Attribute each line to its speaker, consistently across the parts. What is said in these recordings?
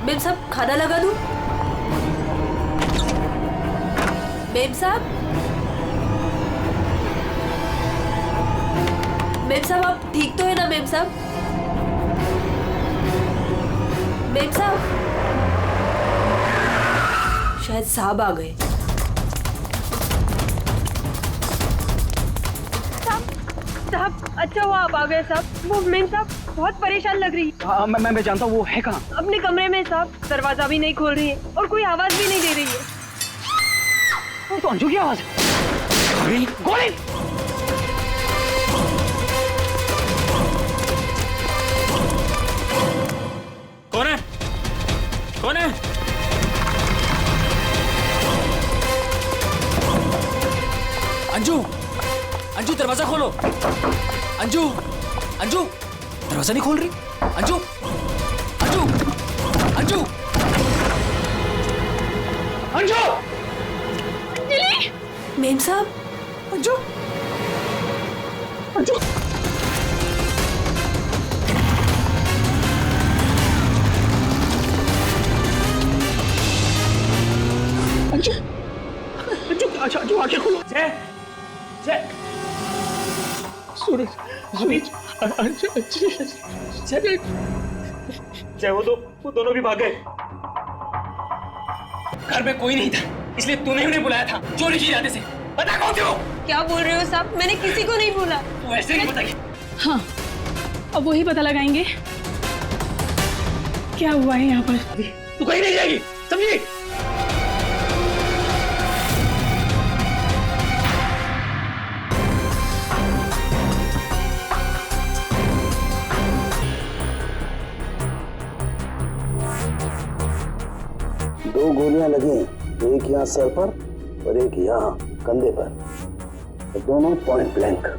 Speaker 1: Ma'am साहब खाना लगा दूं? मेम साहब, मेम साहब आप ठीक तो है ना? मेम साहब, मेम साहब, शायद साहब आ गए।
Speaker 2: साहब अच्छा हुआ आप आ गए साहब। वो मेम साहब बहुत परेशान लग रही है।
Speaker 3: हाँ मैं जानता हूँ, वो है कहाँ?
Speaker 2: अपने कमरे में साहब, दरवाजा भी नहीं खोल रही है और कोई आवाज भी नहीं दे रही है।
Speaker 3: वो तो अंजू की आवाज है। गोली गोली।
Speaker 4: कौन है? कौन है? अंजू, अंजू दरवाजा खोलो। अंजू, अंजू दरवाजा नहीं खोल रही। अंजू, अंजू, अंजू, अंजू,
Speaker 2: अंजलि!
Speaker 1: मेम साहब,
Speaker 3: अंजू, अंजू, अंजू, अंजू, अच्छा अंजू आंखें खोलो।
Speaker 4: जय, जय,
Speaker 3: सूरज, सूरज, अंजलि, जय,
Speaker 4: जय वो दोनों भी भाग गए। घर में कोई नहीं था, इसलिए तूने उन्हें बुलाया था चोरी की इरादे से। बता कौन थे वो?
Speaker 2: क्या बोल रहे हो साहब? मैंने किसी को नहीं बोला।
Speaker 4: तू ऐसे नहीं बताएगी।
Speaker 5: हाँ, अब वही पता लगाएंगे क्या हुआ है यहाँ पर।
Speaker 4: तू कहीं नहीं जाएगी, समझी?
Speaker 6: दो गोलियां लगी, एक यहाँ सर पर और एक यहाँ कंधे पर, तो दोनों पॉइंट ब्लैंक।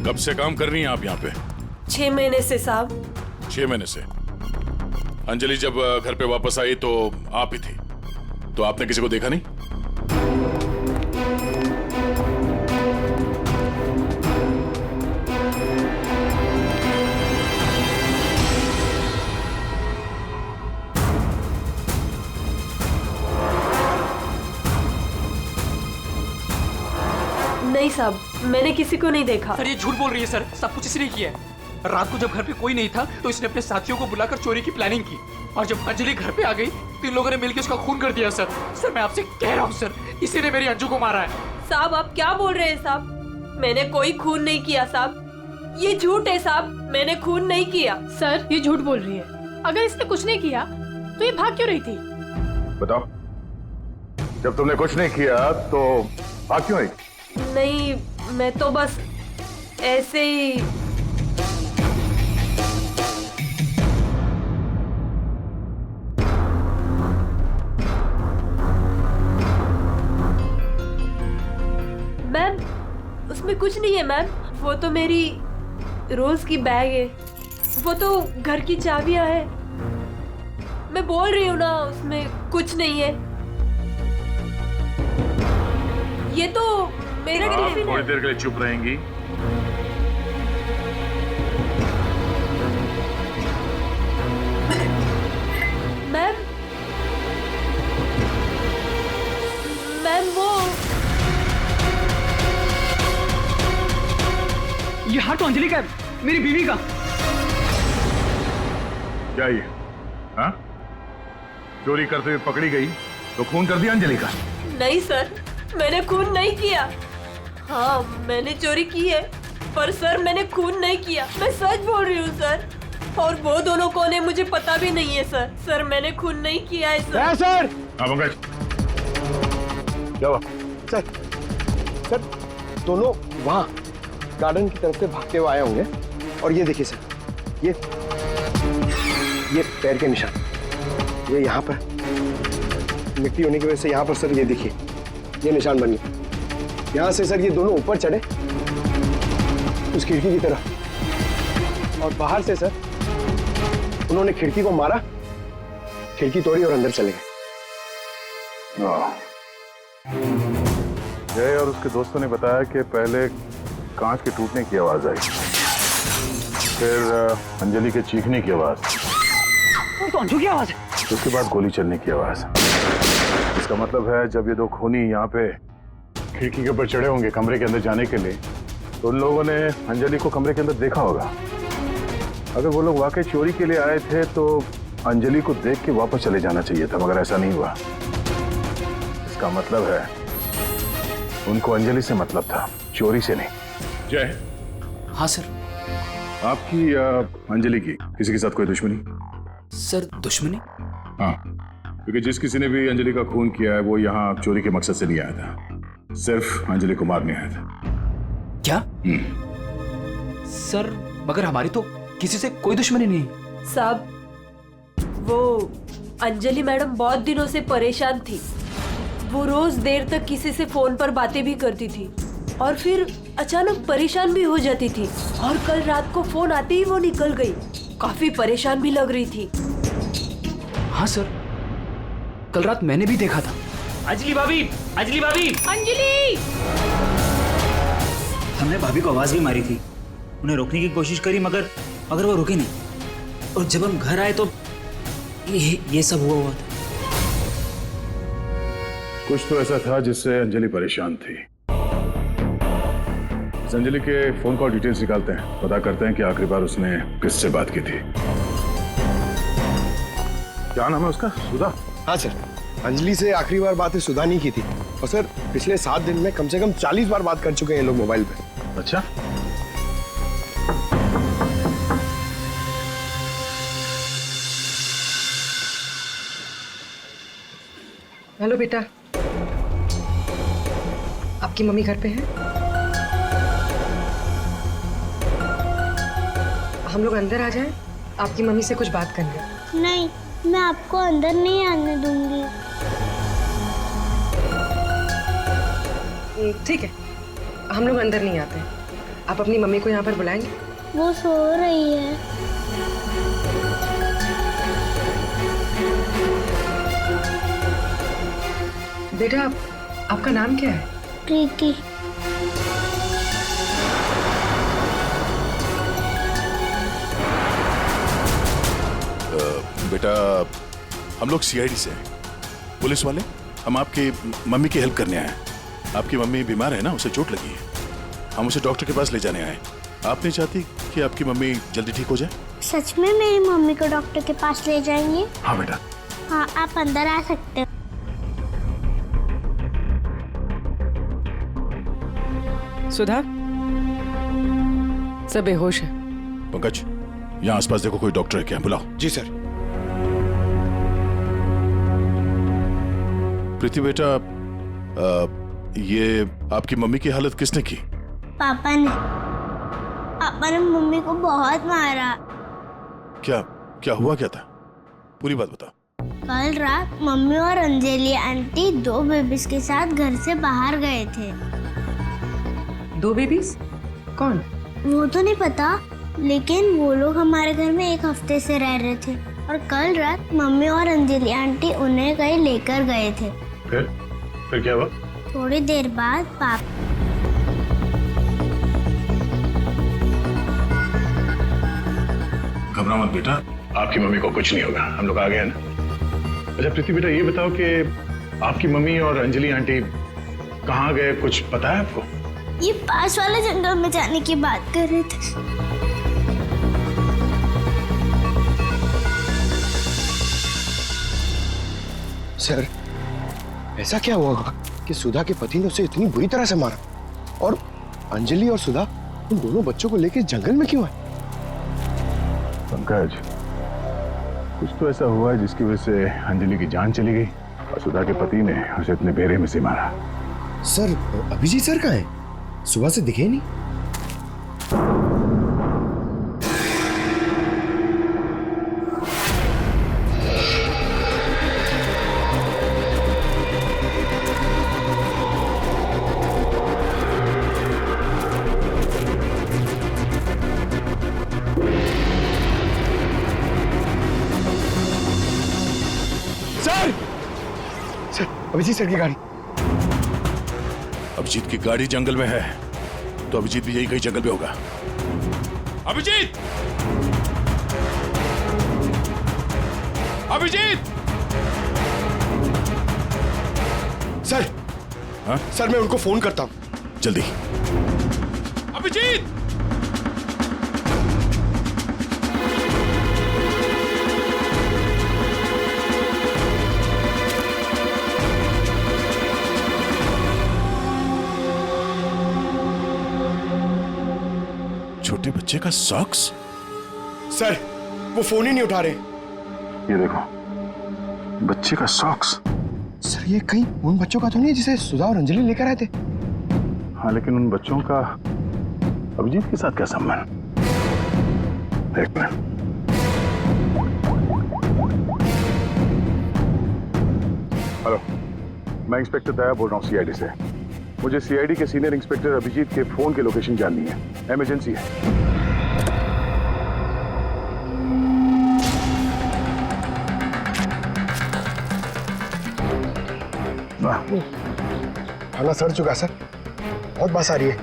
Speaker 7: कब से काम कर रही हैं आप यहाँ पे?
Speaker 1: 6 महीने से साहब।
Speaker 7: 6 महीने से। अंजलि जब घर पे वापस आई तो आप ही थी, तो आपने किसी को देखा नहीं?
Speaker 1: नहीं साहब, मैंने किसी को नहीं देखा।
Speaker 4: सर ये झूठ बोल रही है सर, सब कुछ इसने किया है। रात को जब घर पे कोई नहीं था तो इसने अपने साथियों को बुलाकर चोरी की प्लानिंग की, और जब अंजलि घर पे आ गई तो इन लोगों ने मिलकर उसका खून कर दिया। सर सर मैं आपसे कह रहा हूँ सर, इसी ने मेरी अंजू को मारा है।
Speaker 1: साहब आप क्या बोल रहे हैं साहब? मैंने कोई खून नहीं किया साहब, ये झूठ है साहब, मैंने खून नहीं किया।
Speaker 5: सर ये झूठ बोल रही है। अगर इसने कुछ नहीं किया तो ये भाग क्यों रही थी?
Speaker 7: बताओ, जब तुमने कुछ नहीं किया तो भाग क्यों रही?
Speaker 1: नहीं, मैं तो बस ऐसे ही। मैम उसमें कुछ नहीं है मैम, वो तो मेरी रोज की बैग है, वो तो घर की चाबियां है। मैं बोल रही हूँ ना, उसमें कुछ नहीं है। ये तो मेरा टिफिन है।
Speaker 7: थोड़ी देर के लिए चुप रहेंगी?
Speaker 1: मैम, मैम वो
Speaker 3: ये हाथ तो अंजलि का है, मेरी बीवी का।
Speaker 7: क्या ये? हाँ? चोरी करते हुए पकड़ी गई तो खून कर दिया अंजलि का?
Speaker 1: नहीं सर, मैंने खून नहीं किया। हाँ, मैंने चोरी की है, पर सर मैंने खून नहीं किया। मैं सच बोल रही हूँ सर। और वो दोनों कौन है मुझे पता भी नहीं है सर। सर मैंने खून नहीं किया है सर।
Speaker 6: सर
Speaker 7: हाँ पंकज, क्या हुआ?
Speaker 8: सर दोनों वहाँ गार्डन की तरफ से भागते हुए आए होंगे। और ये देखिए सर, ये पैर के निशान, ये यहाँ पर मिट्टी होने की वजह से यहाँ पर सर ये देखिए ये निशान बन गए। यहाँ से सर ये दोनों ऊपर चढ़े उस खिड़की की तरफ, और बाहर से सर उन्होंने खिड़की को मारा, खिड़की तोड़ी और अंदर चले गए।
Speaker 9: जय और उसके दोस्तों ने बताया कि पहले कांच के टूटने की आवाज आई, फिर अंजलि के चीखने की आवाज,
Speaker 3: तो अंजू की आवाज है।
Speaker 9: उसके बाद गोली चलने की आवाज। इसका मतलब है जब ये दो खूनी यहाँ पे खिड़की के ऊपर चढ़े होंगे कमरे के अंदर जाने के लिए, तो उन लोगों ने अंजलि को कमरे के अंदर देखा होगा। अगर वो लोग वाकई चोरी के लिए आए थे तो अंजलि को देख के वापस चले जाना चाहिए था, मगर ऐसा नहीं हुआ। इसका मतलब है उनको अंजलि से मतलब था, चोरी से नहीं।
Speaker 7: जय,
Speaker 4: हाँ सर।
Speaker 9: आपकी अंजलि की किसी के साथ कोई दुश्मनी?
Speaker 4: सर दुश्मनी?
Speaker 9: हाँ, क्योंकि जिस किसी ने भी अंजलि का खून किया है वो यहाँ चोरी के मकसद से नहीं आया था, सिर्फ अंजलि को मारने आया था।
Speaker 4: क्या? सर मगर हमारी तो किसी से कोई दुश्मनी नहीं।
Speaker 1: साहब, वो अंजलि मैडम बहुत दिनों से परेशान थी। वो रोज देर तक किसी से फोन पर बातें भी करती थी और फिर अचानक परेशान भी हो जाती थी। और कल रात को फोन आते ही वो निकल गई। काफी परेशान भी लग रही थी।
Speaker 4: हाँ सर, कल रात मैंने भी देखा था।
Speaker 3: अंजलि भाभी, अंजलि भाभी,
Speaker 5: अंजलि!
Speaker 10: हमने भाभी को आवाज भी मारी थी, उन्हें रोकने की कोशिश करी मगर वो रुके नहीं। और जब हम घर आए तो ये सब हुआ था।
Speaker 9: कुछ तो ऐसा था जिससे अंजलि परेशान थी। इस अंजलि के फोन कॉल डिटेल्स निकालते हैं, पता करते हैं कि आखिरी बार उसने किससे बात की थी। क्या नाम है उसका? सुधा?
Speaker 8: हाँ सर, अंजलि से आखिरी बार बात सुधा नहीं की थी। और सर पिछले 7 दिन में कम से कम 40 बार बात कर चुके हैं ये लोग मोबाइल पे।
Speaker 9: अच्छा,
Speaker 2: हेलो बेटा, आपकी मम्मी घर पे है? हम लोग अंदर आ जाएं? आपकी मम्मी से कुछ बात करनी है।
Speaker 11: नहीं, मैं आपको अंदर नहीं आने दूंगी।
Speaker 2: ठीक है, हम लोग अंदर नहीं आते। आप अपनी मम्मी को यहाँ पर बुलाएंगे?
Speaker 11: वो सो रही है।
Speaker 2: बेटा, आपका नाम क्या है?
Speaker 11: प्रीति।
Speaker 7: बेटा, हम लोग सीआईडी से हैं, पुलिस वाले। हम आपकी मम्मी की हेल्प करने आए हैं। आपकी मम्मी बीमार है ना, उसे चोट लगी है। हम उसे डॉक्टर के पास ले जाने आए। आप नहीं चाहती कि आपकी मम्मी जल्दी ठीक हो जाए?
Speaker 11: सच में मेरी मम्मी को डॉक्टर के पास ले जाएंगे?
Speaker 9: हाँ बेटा।
Speaker 11: हाँ, आप अंदर आ सकते हो।
Speaker 2: सुधा, सब बेहोश है।
Speaker 7: पंकज, यहाँ आसपास देखो, कोई डॉक्टर है क्या? बुलाओ।
Speaker 8: जी सर।
Speaker 7: प्रीति बेटा, ये आपकी मम्मी की हालत किसने की?
Speaker 11: पापा ने मम्मी को बहुत मारा।
Speaker 7: क्या हुआ क्या था? पूरी बात बता।
Speaker 11: कल रात मम्मी और अंजलि आंटी 2 बेबीज के साथ घर से बाहर गए थे।
Speaker 2: 2 बेबीज? कौन?
Speaker 11: वो तो नहीं पता, लेकिन वो लोग हमारे घर में 1 हफ्ते से रह रहे थे और कल रात मम्मी और अंजलि आंटी उन्हें कहीं लेकर गए थे।
Speaker 9: फिर क्या हुआ?
Speaker 11: थोड़ी देर बाद पापा
Speaker 9: घबराओ मत बेटा, आपकी मम्मी को कुछ नहीं होगा, हम लोग आ गए ना। अच्छा प्रीति बेटा, ये बताओ कि आपकी मम्मी और अंजलि आंटी कहाँ गए, कुछ पता है आपको?
Speaker 11: ये पास वाले जंगल में जाने की बात कर रहे थे।
Speaker 8: सर, ऐसा क्या हुआ कि कि सुधा के पति ने उसे इतनी बुरी तरह से मारा, और अंजलि और सुधा उन दोनों बच्चों को लेकर जंगल में क्यों है?
Speaker 9: पंकज, कुछ तो ऐसा हुआ है जिसकी वजह से अंजलि की जान चली गई और सुधा के पति ने उसे अपने बेरहमी से मारा।
Speaker 8: सर, अभिजीत सर कहाँ है? सुबह से दिखे नहीं। सर, अभिजीत सर की गाड़ी।
Speaker 7: अभिजीत की गाड़ी जंगल में है, तो अभिजीत भी यही कहीं जंगल में होगा। अभिजीत! अभिजीत!
Speaker 8: सर,
Speaker 7: हाँ?
Speaker 8: सर मैं उनको फोन करता हूं।
Speaker 7: जल्दी। अभिजीत! छोटे बच्चे का सॉक्स?
Speaker 8: सर, वो फोन ही नहीं उठा रहे।
Speaker 9: ये देखो, बच्चे का सॉक्स।
Speaker 8: सर, ये कहीं उन बच्चों का तो नहीं जिसे सुधा और अंजलि लेकर आए थे?
Speaker 9: हाँ, लेकिन उन बच्चों का अभिजीत के साथ क्या संबंध? एक मिनट। हेलो, मैं इंस्पेक्टर दया बोल रहा हूँ सीआईडी से। मुझे सीआईडी के सीनियर इंस्पेक्टर अभिजीत के फोन की लोकेशन जाननी है, इमरजेंसी है।
Speaker 8: थाना सड़ चुका सर, बहुत बस आ रही है।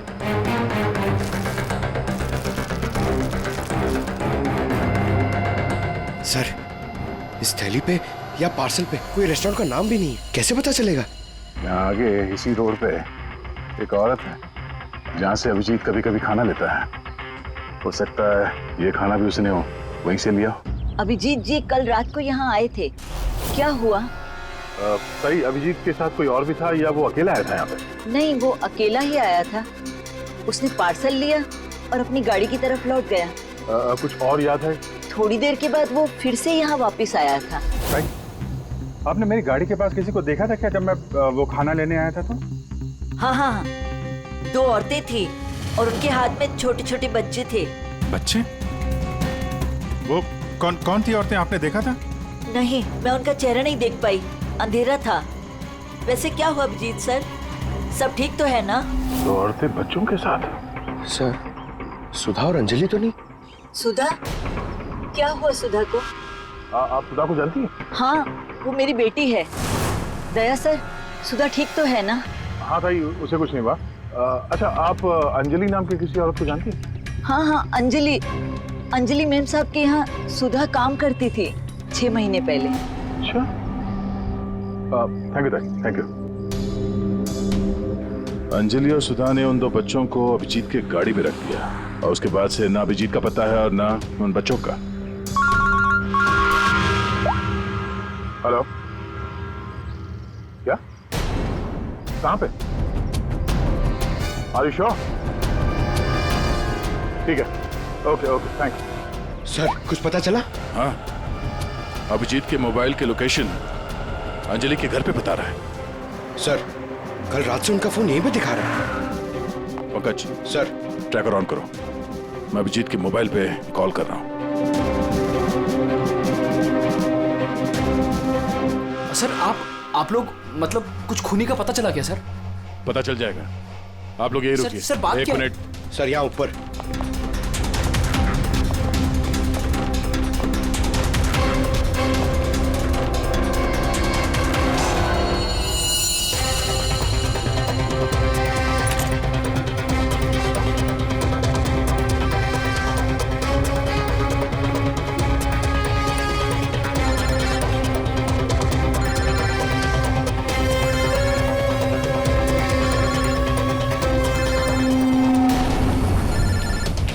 Speaker 8: सर, इस थैली पे या पार्सल पे कोई रेस्टोरेंट का नाम भी नहीं है, कैसे पता चलेगा?
Speaker 9: यहाँ आगे इसी रोड पे एक औरत है जहाँ से अभिजीत कभी कभी खाना लेता है। हो सकता है ये खाना भी उसने वहीं से लिया।
Speaker 12: अभिजीत जी कल रात को यहाँ आए थे, क्या हुआ?
Speaker 9: सही, अभिजीत के साथ कोई और भी था या वो अकेला आया था यहाँ पे?
Speaker 12: नहीं, वो अकेला ही आया था। उसने पार्सल लिया और अपनी गाड़ी की तरफ लौट गया।
Speaker 9: कुछ और याद है?
Speaker 12: थोड़ी देर के बाद वो फिर से यहाँ वापस आया था।
Speaker 9: आपने मेरी गाड़ी के पास किसी को देखा था क्या जब मैं वो खाना लेने आया था तो?
Speaker 12: हाँ हाँ हाँ, 2 औरतें थी और उनके हाथ में छोटे छोटे बच्चे थे।
Speaker 13: बच्चे? वो कौन थी औरतें, आपने देखा था?
Speaker 12: नहीं, मैं उनका चेहरा नहीं देख पाई, अंधेरा था। वैसे क्या हुआ अभिजीत सर, सब ठीक तो है ना?
Speaker 9: 2 औरतें बच्चों के साथ?
Speaker 8: सर, सुधा और अंजलि तो नहीं?
Speaker 12: सुधा? क्या हुआ सुधा को?
Speaker 9: आप सुधा को जानती हैं?
Speaker 12: हाँ, वो मेरी बेटी है। दया सर, सुधा ठीक तो है ना?
Speaker 9: हाँ भाई, उसे कुछ नहीं हुआ। अच्छा, आप अंजलि नाम की किसी औरत को जानती हैं?
Speaker 12: हाँ हाँ, अंजलि मैम साहब के यहाँ सुधा काम करती थी 6 महीने पहले।
Speaker 9: अच्छा, थैंक यू।
Speaker 7: अंजलि और सुधा ने उन 2 बच्चों को अभिजीत के गाड़ी में रख दिया और उसके बाद से ना अभिजीत का पता है और ना उन बच्चों का।
Speaker 9: हेलो, क्या? कहाँ पे? Are you sure? ठीक है, ओके, थैंक्स।
Speaker 8: सर, कुछ पता चला?
Speaker 7: हाँ, अभिजीत के मोबाइल के लोकेशन अंजलि के घर पे बता रहा है।
Speaker 8: सर, कल रात से उनका फोन यहीं पे दिखा रहा है।
Speaker 7: पंकज
Speaker 8: सर,
Speaker 7: ट्रैकर ऑन करो, मैं अभिजीत के मोबाइल पे कॉल कर रहा हूँ।
Speaker 4: सर, आप लोग मतलब कुछ खूनी का पता चला क्या सर?
Speaker 7: पता चल जाएगा, आप लोग यही रुकिए।
Speaker 4: सर, बात
Speaker 7: 1
Speaker 4: क्या?
Speaker 7: मिनट।
Speaker 8: सर, यहाँ ऊपर।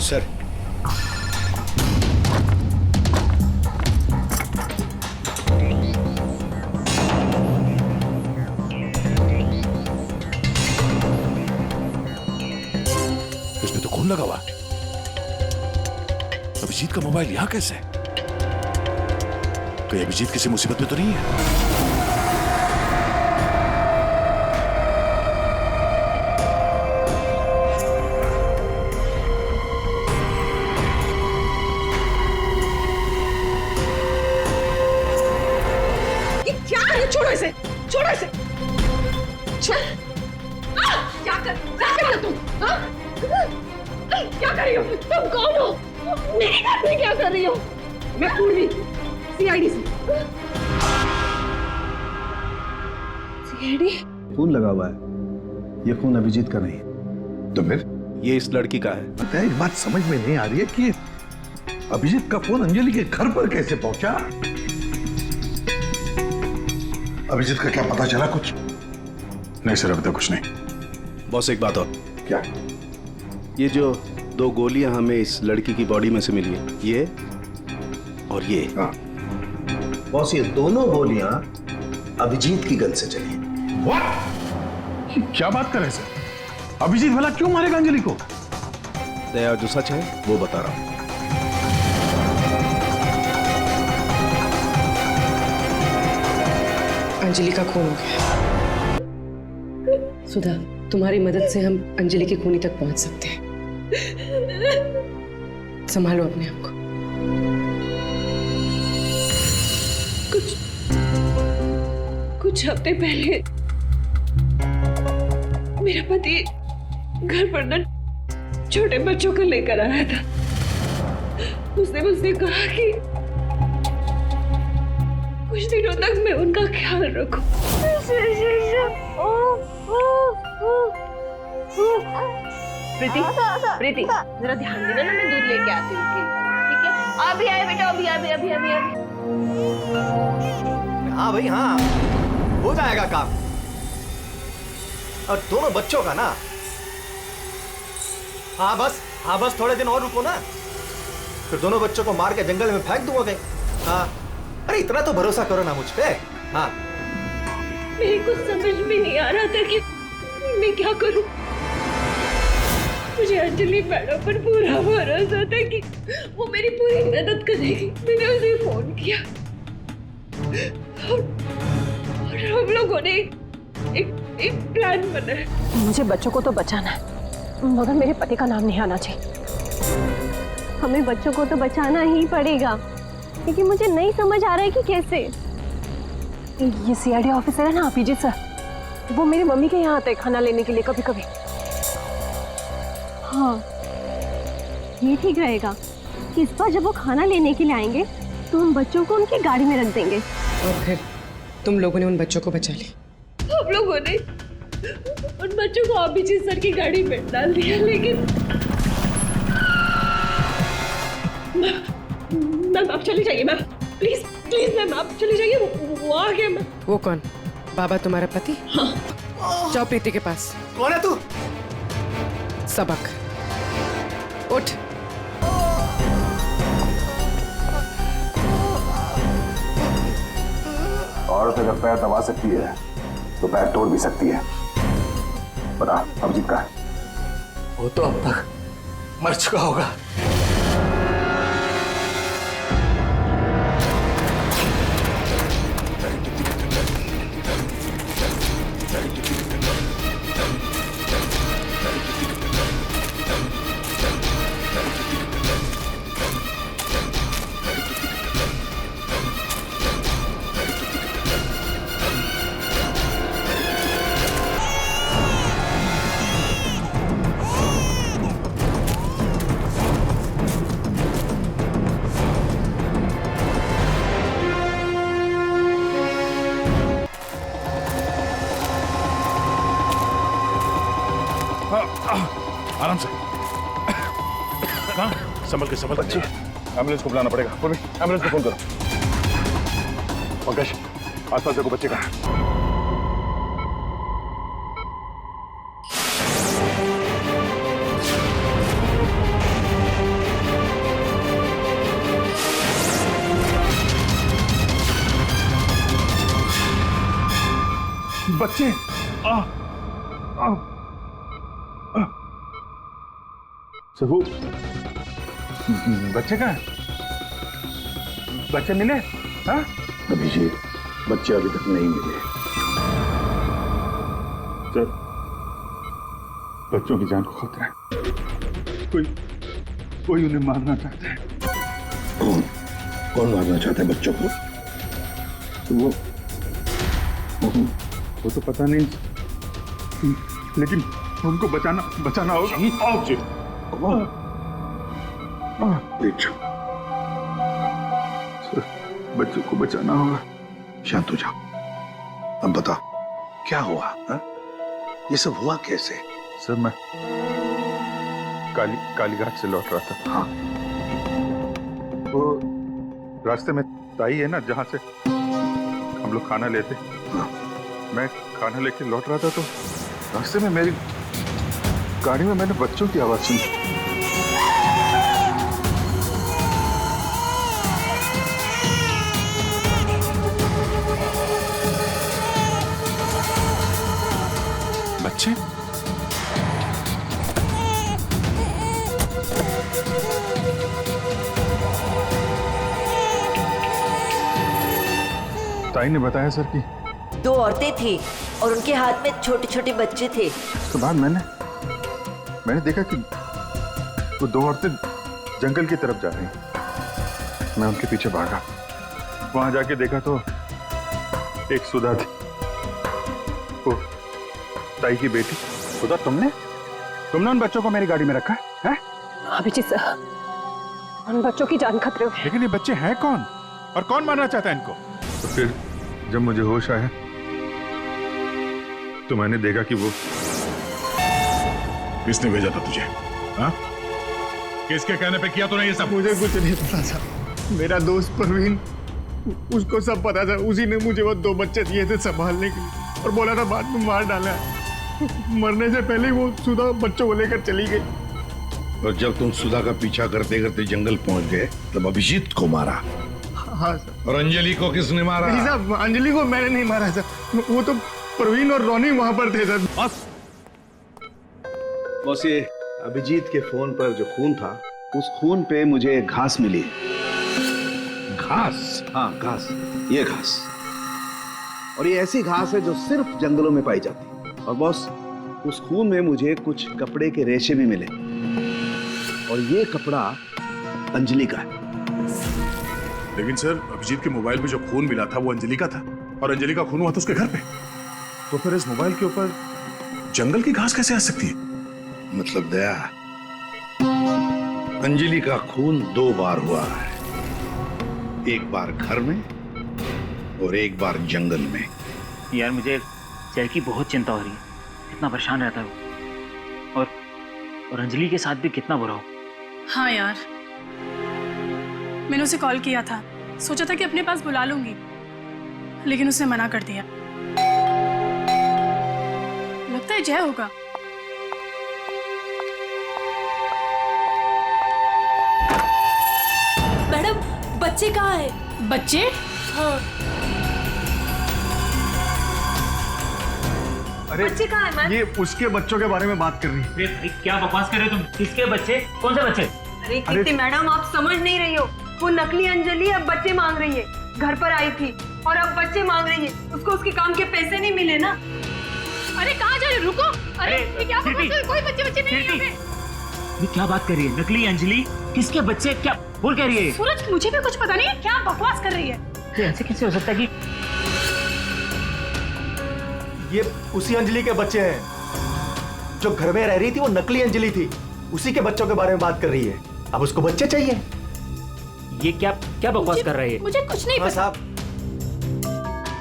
Speaker 8: सर,
Speaker 7: फोन लगा हुआ। अभिजीत का मोबाइल यहां कैसे? कहीं अभिजीत किसी मुसीबत में तो नहीं है?
Speaker 2: छोड़ो इसे, छोड़ो इसे। क्या कर रही हो तुम? क्या कर रही हो? तुम कौन हो? मेरे घर में क्या कर रही हो? मैं पूर्वी, सीआईडी से। सीआईडी?
Speaker 6: फोन लगा हुआ है। ये फोन अभिजीत का नहीं है।
Speaker 9: तो फिर?
Speaker 6: ये इस लड़की का है।
Speaker 9: पता है, एक बात समझ में नहीं आ रही है कि अभिजीत का फोन अंजलि के घर पर कैसे पहुंचा? अभिजीत का क्या पता चला कुछ?
Speaker 7: नहीं सर, अभी तक कुछ नहीं।
Speaker 6: बॉस एक बात और।
Speaker 9: क्या?
Speaker 6: ये जो 2 गोलियां हमें इस लड़की की बॉडी में से मिली है, ये और ये।
Speaker 9: हाँ।
Speaker 6: बॉस ये दोनों गोलियां अभिजीत की गन से चली।
Speaker 9: What? क्या बात कर रहे हैं सर? अभिजीत भला क्यों मारेगा अंजलि को?
Speaker 6: दया, जो सच है वो बता रहा हूं।
Speaker 14: अंजलि का खून हो गया। सुधा, तुम्हारी मदद से हम अंजलि की खूनी तक पहुंच सकते हैं। संभालो अपने आप को।
Speaker 2: कुछ हफ्ते पहले मेरा पति घर पर न छोटे बच्चों को लेकर आया था। उसने मुझसे कहा कि कुछ दिनों तक मैं उनका ख्याल रखूं। प्रीति, प्रीति, जरा ध्यान देना ना, मैं दूध लेके आती हूँ। ठीक है? अभी आए बेटा, अभी अभी अभी अभी अभी।
Speaker 8: हाँ भाई हाँ, हो जाएगा काम। और दोनों बच्चों का ना, हाँ बस थोड़े दिन और रुको ना, फिर दोनों बच्चों को मार के जंगल में फेंक दूंगा कहीं। हाँ, अरे इतना तो भरोसा करो ना मुझ पे। हाँ,
Speaker 2: मेरे को समझ में नहीं आ रहा था कि मैं क्या करूं। मुझे अंजलि मैडम पर पूरा भरोसा था कि वो मेरी पूरी मदद करेगी। मैंने उसे फोन किया और हम लोगों ने एक प्लान बनाया।
Speaker 15: मुझे बच्चों को तो बचाना है, मगर मेरे पति का नाम नहीं आना चाहिए। हमें बच्चों को तो बचाना ही पड़ेगा, लेकिन मुझे नहीं समझ आ रहा है कि कैसे। ये सीआईडी ऑफिसर है ना अभिजीत सर, वो मेरी मम्मी के यहाँ आते हैं खाना लेने के लिए कभी कभी। हाँ, ये ठीक रहेगा कि इस बार जब वो खाना लेने के लिए आएंगे तो हम बच्चों को उनकी गाड़ी में रख देंगे।
Speaker 14: और फिर तुम लोगों ने उन बच्चों को बचा लिया।
Speaker 2: हम लोगों ने उन बच्चों को अभिजीत सर की गाड़ी में डाल दिया, लेकिन मैम आप चली जाइए मैम, प्लीज प्लीज मैम आप चली जाइए। वो आ गया मैम।
Speaker 14: वो कौन? बाबा तुम्हारा पति?
Speaker 2: हाँ।
Speaker 14: जाओ प्रीति के पास।
Speaker 8: कौन है तू?
Speaker 14: सबक, उठ।
Speaker 9: औरत अगर पैर दबा सकती है तो पैर तोड़ भी सकती है। बता, अभिजीत का?
Speaker 4: वो तो अब तक मर चुका होगा।
Speaker 7: आराम से। कहाँ? संभल के एम्बुलेंस को बुलाना पड़ेगा। एम्बुलेंस को फोन करो। पंकज, आसपास देखो बच्चे कहाँ हैं।
Speaker 9: बच्चे सर वो बच्चे कहाँ हैं? बच्चे मिले? हाँ?
Speaker 7: अभिजीत, बच्चे अभी तक नहीं मिले।
Speaker 9: सर, बच्चों की जान को खतरा है। कोई उन्हें मारना चाहता है।
Speaker 7: कौन मारना चाहता है बच्चों को?
Speaker 9: वो तो पता नहीं, लेकिन उनको बचाना होगा। बच्चों को बचाना होगा।
Speaker 7: शांत हो जाओ। अब बताओ क्या हुआ? हा? ये सब हुआ कैसे?
Speaker 9: सर मैं कालीघाट से लौट रहा था।
Speaker 7: हाँ।
Speaker 9: वो रास्ते में ताई है ना, जहाँ से हम लोग खाना लेते।
Speaker 7: हाँ।
Speaker 9: मैं खाना लेके लौट रहा था तो रास्ते में मेरी गाड़ी में मैंने बच्चों की आवाज सुनी।
Speaker 7: बच्चे?
Speaker 9: ताई ने बताया सर कि
Speaker 12: 2 औरतें थी और उनके हाथ में छोटे छोटे बच्चे थे।
Speaker 9: उसके बाद मैंने देखा कि वो 2 औरतें जंगल की तरफ जा रही हैं। मैं उनके पीछे भागा। वहां जाके देखा तो एक सुधा थी, वो ताई की बेटी। सुधा, तुमने उन बच्चों को मेरी गाड़ी में रखा है?
Speaker 15: अभिजीत सर, उन बच्चों की जान खतरे में।
Speaker 9: लेकिन ये बच्चे हैं कौन और कौन मारना चाहता है इनको? तो फिर जब मुझे होश आया तो मैंने देखा कि वो
Speaker 7: किसने भेजा था तुझे? हाँ? किसके कहने पे किया तूने ये सब?
Speaker 8: मुझे कुछ नहीं पता था। मेरा दोस्त परवीन, उसको सब पता था। उसी ने मुझे वो 2 बच्चे दिए थे संभालने के लिए और बोला था बाद में मार डाला। मरने से पहले वो सुधा बच्चों को लेकर चली गई।
Speaker 7: और जब तुम सुधा का पीछा करते करते जंगल पहुंच गए तब अभिजीत को मारा।
Speaker 8: हाँ सर।
Speaker 7: और अंजलि को किसने मारा?
Speaker 8: नहीं साहब, अंजलि को मैंने नहीं मारा सर। वो तो परवीन और रोनी वहां पर थे सर।
Speaker 6: बस ये अभिजीत के फोन पर जो खून था, उस खून पे मुझे घास मिली।
Speaker 7: घास?
Speaker 6: हाँ, घास। ये घास। और ये ऐसी घास है जो सिर्फ जंगलों में पाई जाती है। और बॉस, उस खून में मुझे कुछ कपड़े के रेशे भी मिले। और ये कपड़ा अंजलि का है।
Speaker 7: लेकिन सर, अभिजीत के मोबाइल में जो खून मिला था वो अंजलि का था और अंजलि का खून हुआ था उसके घर पे। तो फिर इस मोबाइल के ऊपर जंगल की घास कैसे आ सकती है? मतलब दया, अंजलि का खून 2 बार हुआ है। एक बार घर में और एक बार जंगल में।
Speaker 10: यार मुझे जय की बहुत चिंता हो रही है। कितना परेशान रहता है वो, और अंजलि के साथ भी कितना बुरा हो।
Speaker 5: हाँ यार, मैंने उसे कॉल किया था, सोचा था कि अपने पास बुला लूंगी, लेकिन उसने मना कर दिया। लगता है जय होगा।
Speaker 1: मैडम, बच्चे कहाँ हैं?
Speaker 5: बच्चे?
Speaker 1: हाँ।
Speaker 8: अरे
Speaker 1: बच्चे कहाँ हैं मैम?
Speaker 8: ये उसके बच्चों के बारे में बात कर रही है।
Speaker 10: भाई क्या बकवास कर रहे हो तुम? किसके बच्चे? कौन से बच्चे?
Speaker 2: अरे कीर्ति मैडम, आप समझ नहीं रही हो। वो नकली अंजलि अब बच्चे मांग रही है। घर पर आई थी और अब बच्चे मांग रही है। उसको उसके काम के पैसे नहीं मिले ना।
Speaker 5: अरे कहाँ जा रहे हो? रुको। अरे ये क्या बकवास कर रहे हो? कोई बच्चे नहीं है यहाँ पे।
Speaker 10: ये क्या बात कर रही है? नकली अंजलि? किसके बच्चे? क्या बोल कह रही है?
Speaker 5: सूरज, मुझे भी कुछ पता नहीं है, क्या बकवास कर रही है।
Speaker 10: ये ऐसे कैसे हो सकता है कि
Speaker 8: ये उसी अंजलि के बच्चे हैं जो घर में रह रही थी। वो नकली अंजलि थी। उसी के बच्चों के बारे में बात कर रही है। अब उसको बच्चे चाहिए।
Speaker 10: ये क्या बकवास कर रही है?
Speaker 5: मुझे कुछ नहीं पता।
Speaker 8: साहब,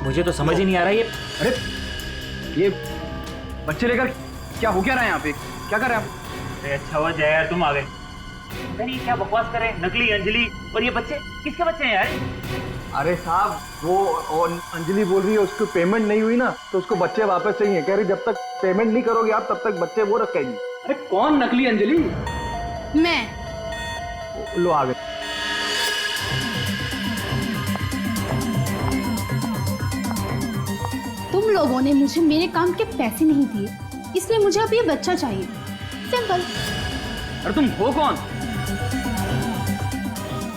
Speaker 10: मुझे तो समझ ही नहीं आ रहा ये।
Speaker 3: अरे ये बच्चे लेकर क्या हो क्या रहा है यहाँ पे? क्या कर रहे हैं आप?
Speaker 10: अरे अच्छा हुआ जय यार तुम आ गए। नहीं क्या बकवास कर रहे हैं? नकली अंजलि और ये बच्चे किसके बच्चे हैं यार?
Speaker 8: अरे साहब, वो अंजलि बोल रही है उसको पेमेंट नहीं हुई ना, तो उसको बच्चे वापस चाहिए। कह रही जब तक पेमेंट नहीं करोगे आप तब तक बच्चे वो रखेगी।
Speaker 3: अरे कौन नकली अंजलि?
Speaker 5: मैं।
Speaker 8: लो आ गए।
Speaker 16: तुम लोगों ने मुझे मेरे काम के पैसे नहीं दिए, इसलिए मुझे अब ये बच्चा चाहिए। सिंपल।
Speaker 3: अरे तुम हो कौन?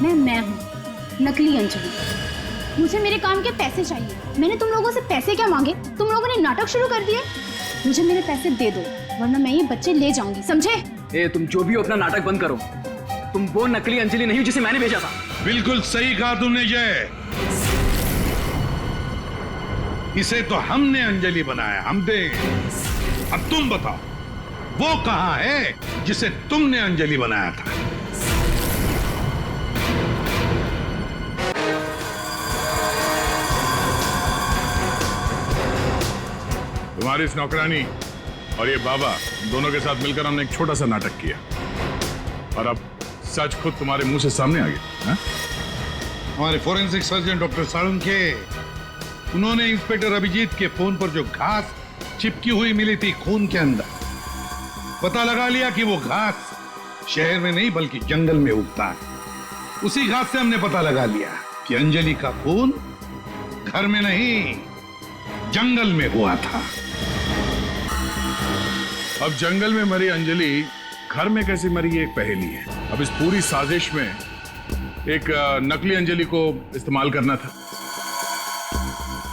Speaker 15: मैं हूँ नकली अंजलि। मुझे मेरे काम के पैसे चाहिए। मैंने तुम लोगों से पैसे क्या मांगे? तुम लोगों ने नाटक शुरू कर दिए। मुझे मेरे पैसे दे दो वरना मैं ये बच्चे ले जाऊंगी, समझे?
Speaker 3: ए, तुम जो भी हो अपना नाटक बंद करो। तुम वो नकली अंजलि नहीं हो जिसे मैंने भेजा था।
Speaker 16: बिल्कुल सही कहा तुमने जय। इसे तो हमने अंजलि बनाया, हम दे। अब तुम बताओ वो कहां है जिसे तुमने अंजलि बनाया था?
Speaker 9: तुम्हारी इस नौकरानी और ये बाबा दोनों के साथ मिलकर हमने एक छोटा सा नाटक किया और अब सच खुद तुम्हारे मुंह से सामने आ गया।
Speaker 16: हमारे फोरेंसिक सर्जन डॉक्टर साळुंखे, उन्होंने इंस्पेक्टर अभिजीत के फोन पर जो घास चिपकी हुई मिली थी खून के अंदर, पता लगा लिया कि वो घास शहर में नहीं बल्कि जंगल में उगता है। उसी घास से हमने पता लगा लिया कि अंजलि का खून घर में नहीं जंगल में हुआ था।
Speaker 9: अब जंगल में मरी अंजलि घर में कैसे मरी ये एक पहेली है। अब इस पूरी साजिश में एक नकली अंजलि को इस्तेमाल करना था।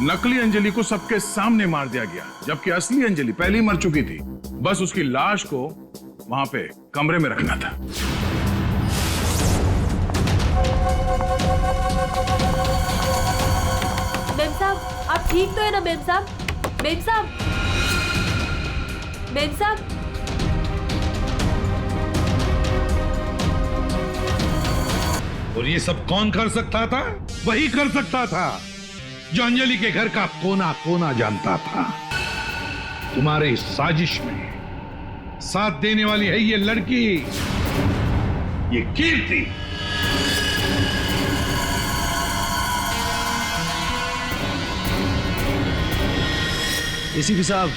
Speaker 9: नकली अंजलि को सबके सामने मार दिया गया जबकि असली अंजलि पहले ही मर चुकी थी। बस उसकी लाश को वहां पे कमरे में रखना था।
Speaker 1: मेम साहब, आप ठीक तो है ना मेम साहब? मेम साहब, मेम साहब,
Speaker 16: और ये सब कौन कर सकता था? वही कर सकता था जो अंजलि के घर का कोना कोना जानता था। तुम्हारे इस साजिश में साथ देने वाली है ये लड़की, ये कीर्ति।
Speaker 3: एसीपी साहब,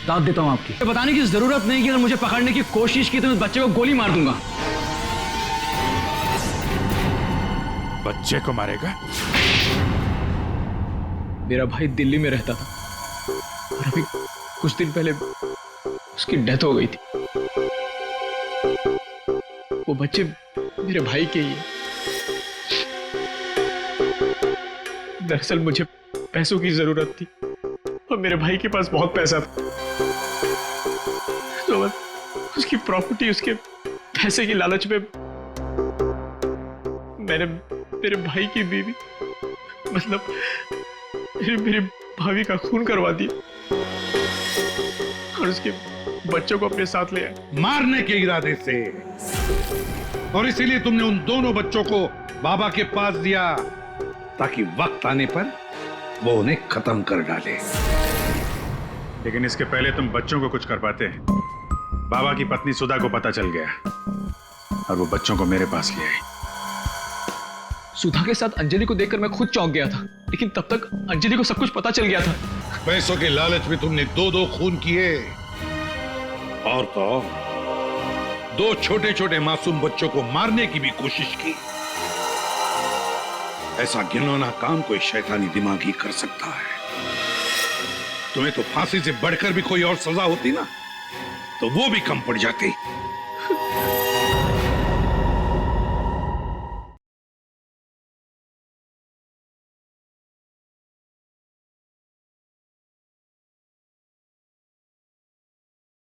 Speaker 3: दाद देता हूं आपकी। बताने की जरूरत नहीं कि अगर मुझे पकड़ने की कोशिश की तो मैं बच्चे को गोली मार दूंगा।
Speaker 16: बच्चे को मारेगा?
Speaker 4: मेरा भाई दिल्ली में रहता था और अभी कुछ दिन पहले उसकी डेथ हो गई थी। वो बच्चे मेरे भाई के ही हैं। दरअसल मुझे पैसों की जरूरत थी और मेरे भाई के पास बहुत पैसा था, तो बस उसकी प्रॉपर्टी, उसके पैसे की लालच में मैंने मेरे भाई की बीवी, मतलब मेरी भाभी का खून करवा दिया और उसके बच्चों को अपने साथ ले आए
Speaker 16: मारने के इरादे से। और इसीलिए तुमने उन दोनों बच्चों को बाबा के पास दिया ताकि वक्त आने पर वो उन्हें खत्म कर डाले।
Speaker 9: लेकिन इसके पहले तुम बच्चों को कुछ कर पाते। बाबा की पत्नी सुधा को पता चल गया और वो बच्चों को मेरे पास ले आई।
Speaker 4: सुधा के साथ अंजलि को देखकर मैं खुद चौंक गया था, लेकिन तब तक अंजलि को सब कुछ पता चल गया था।
Speaker 16: पैसों के लालच में तुमने दो खून किए और तो दो छोटे छोटे मासूम बच्चों को मारने की भी कोशिश की। ऐसा घिनौना काम कोई शैतानी दिमाग ही कर सकता है। तुम्हें तो फांसी से बढ़कर भी कोई और सजा होती ना तो वो भी कम पड़ जाती।